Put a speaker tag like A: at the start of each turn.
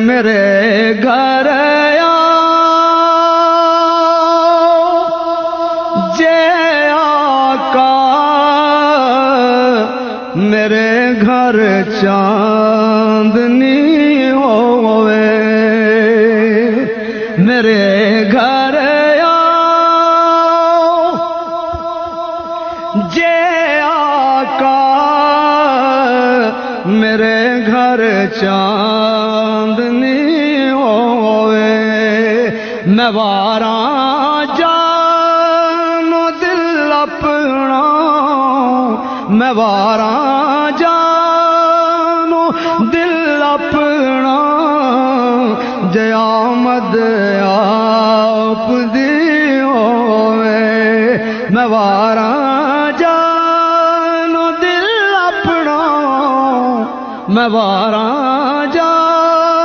A: میرے گھر جے آقا میرے گھر چاندنی ہوئے میرے گھر جے آقا میرے گھر چاندنی ہوئے میں واراں جانو دل اپنا میں واراں جانو دل اپنا جے آمد آپ دی ہوئے میں واراں جانو دل اپنا میں واراں